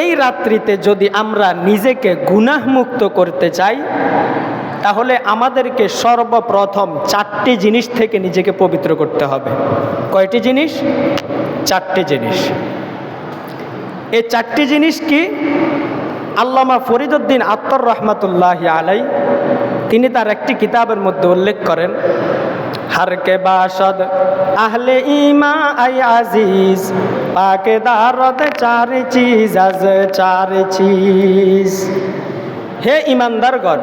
এই রাত্রিতে যদি আমরা নিজেকে গুনাহমুক্ত করতে চাই, তাহলে আমাদেরকে সর্বপ্রথম 4টি জিনিস থেকে নিজেকে পবিত্র করতে হবে। কয়টি জিনিস? 4টি জিনিস। এই 4টি জিনিস কি? আল্লামা ফরিদউদ্দিন আত্তর রহমাতুল্লাহি আলাই তিনি তার একটি কিতাবের মধ্যে উল্লেখ করেন, हर के बाशद अहले ईमा आई आजीज पाके दारद चार चीज अज चार चीज। हे ईमानदारगण,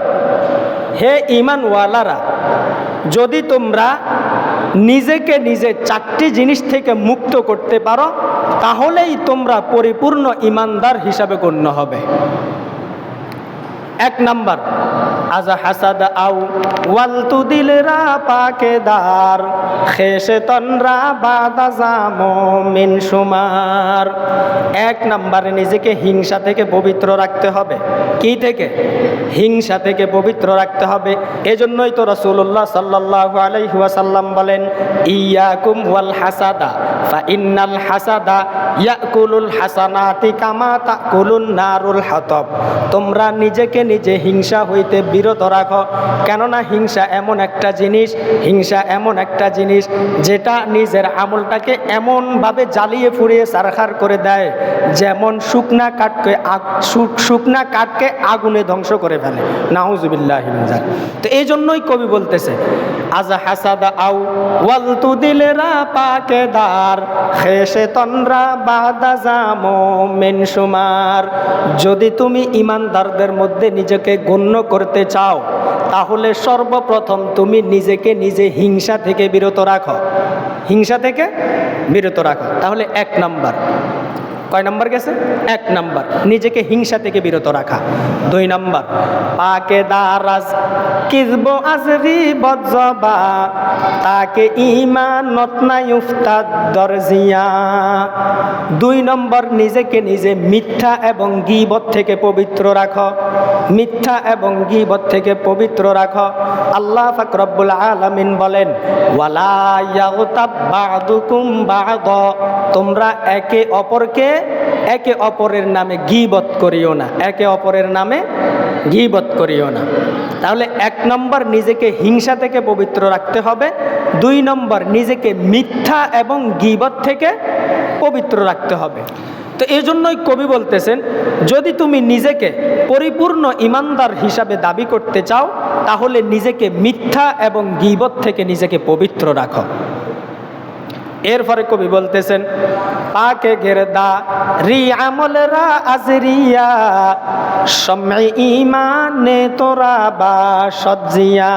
हे ईमानवालारा, যদি তোমরা নিজেকে নিজে 4টি জিনিস থেকে মুক্ত করতে পারো, তাহলেই তোমরা পরিপূর্ণ ঈমানদার হিসাবে গণ্য হবে। 1 নাম্বার, আজা হাসাদ আউ ওয়ালতু দিলরা পাকেদার খেসে তনরা বাদা জামো মিন সুমার। 1 নাম্বারে নিজেকে হিংসা থেকে পবিত্র রাখতে হবে। কি থেকে? হিংসা থেকে পবিত্র রাখতে হবে। এজন্যই তো রাসূলুল্লাহ সাল্লাল্লাহু আলাইহি ওয়াসাল্লাম বলেন, ইয়াকুম ওয়াল হাসাদা ফা ইন্নাল হাসাদা ইয়াকুলুল হাসানাতি কামা তাকুলুন নারুল হাতাব। তোমরা নিজেকে নিজে হিংসা হইতে বিরত রাখো, কেননা হিংসা এমন একটা জিনিস যেটা নিজের আমলটাকে এমনভাবে জ্বালিয়ে পুড়িয়ে ছারখার করে দেয়, যেমন শুকনা কাঠকে আগুনে ধ্বংস করে ফেলে। নাউজুবিল্লাহি মিন যালিক। তো এই জন্যই কবি বলতেছে, আজা হাসাদা আউ ওয়ালতু দিলরা পাকেদার খেসে তনরা বাদা জামো মিন সুমার। যদি তুমি ঈমানদারদের মধ্যে নিজেকে গণ্য করতে চাও, তাহলে সর্বপ্রথম তুমি নিজেকে নিজে হিংসা থেকে বিরত রাখো। তাহলে 1 নাম্বার। কয় নাম্বার গেছে? 1 নাম্বার, নিজেকে হিংসা থেকে বিরত রাখা। 2 নাম্বার, পাকে দারাজ কিজব আজরি বজ্জবা তাকে ঈমানত না ইফতাদ দরজিয়া। 2 নম্বর, নিজেকে নিজে মিথ্যা এবং গীবত থেকে পবিত্র রাখো। আল্লাহ পাক রব্বুল আলামিন বলেন, ওয়ালা ইয়াগতাব বা'দুকুম বা'দা, তোমরা একে অপরের নামে গীবত করিও না। তাহলে 1 নম্বর, নিজেকে হিংসা থেকে পবিত্র রাখতে হবে। 2 নম্বর, নিজেকে মিথ্যা এবং গীবত থেকে পবিত্র রাখতে হবে। তো এই জন্যই কবি বলতেছেন, যদি তুমি নিজেকে পরিপূর্ণ ঈমানদার হিসাবে দাবি করতে চাও, তাহলে নিজেকে মিথ্যা এবং গীবত থেকে নিজেকে পবিত্র রাখো। এরপরে কবি বলতেছেন, পাকে গেরদা রি আমলরা আজরিয়া সময় ঈমানে তোরা বা সজ্জিয়া।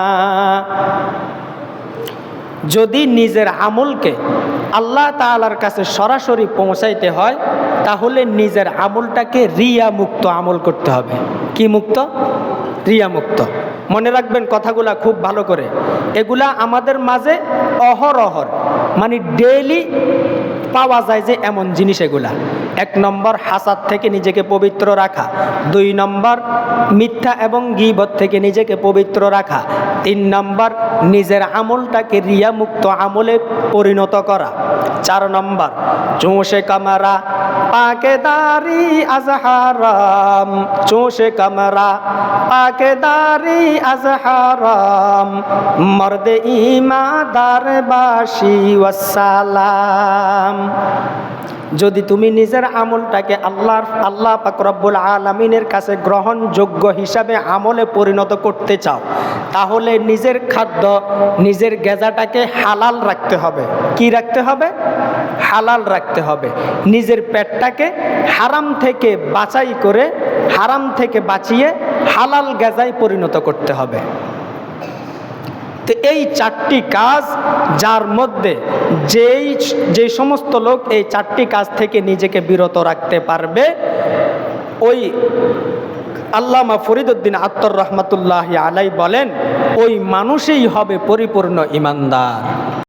যদি নিজের আমলকে আল্লাহ তাআলার কাছে সরাসরি পৌঁছাইতে হয়, তাহলে নিজের আমলটাকে রিয়া মুক্ত আমল করতে হবে। কি মুক্ত? রিয়া মুক্ত। মনে রাখবেন কথাগুলা খুব ভালো করে, এগুলা আমাদের মাঝে অহরহর মানে ডেইলি পাওয়া যায় যে এমন জিনিস এগুলা। 1 নম্বর, হাসাদ থেকে নিজেকে পবিত্র রাখা। 2 নম্বর, মিথ্যা এবং গীবত থেকে নিজেকে পবিত্র রাখা। 3 নম্বর, নিজের আমলটাকে রিয়া মুক্ত আমলে পরিণত করা। 4 নম্বর, চোষে কামারা পাকেদারি আজহারাম, মর্দে ইমাদার বাসি ওয়াসসালাম। যদি তুমি নিজের আমলটাকে আল্লাহ পাক রব্বুল আলামিনের কাছে গ্রহণযোগ্য হিসাবে আমলে পরিণত করতে চাও, তাহলে নিজের খাদ্য, নিজের গেজাটাকে হালাল রাখতে হবে। কি রাখতে হবে? হালাল রাখতে হবে। নিজের পেটটাকে হারাম থেকে বাঁচিয়ে হালাল গেজায় পরিণত করতে হবে। তো এই 4টি কাজ, যার মধ্যে যেই সমস্ত লোক এই 4টি কাজ থেকে নিজেকে বিরত রাখতে পারবে, ওই আল্লামা ফরিদউদ্দিন আত্তর রহমাতুল্লাহি আলাই বলেন, ওই মানুষই হবে পরিপূর্ণ ঈমানদার।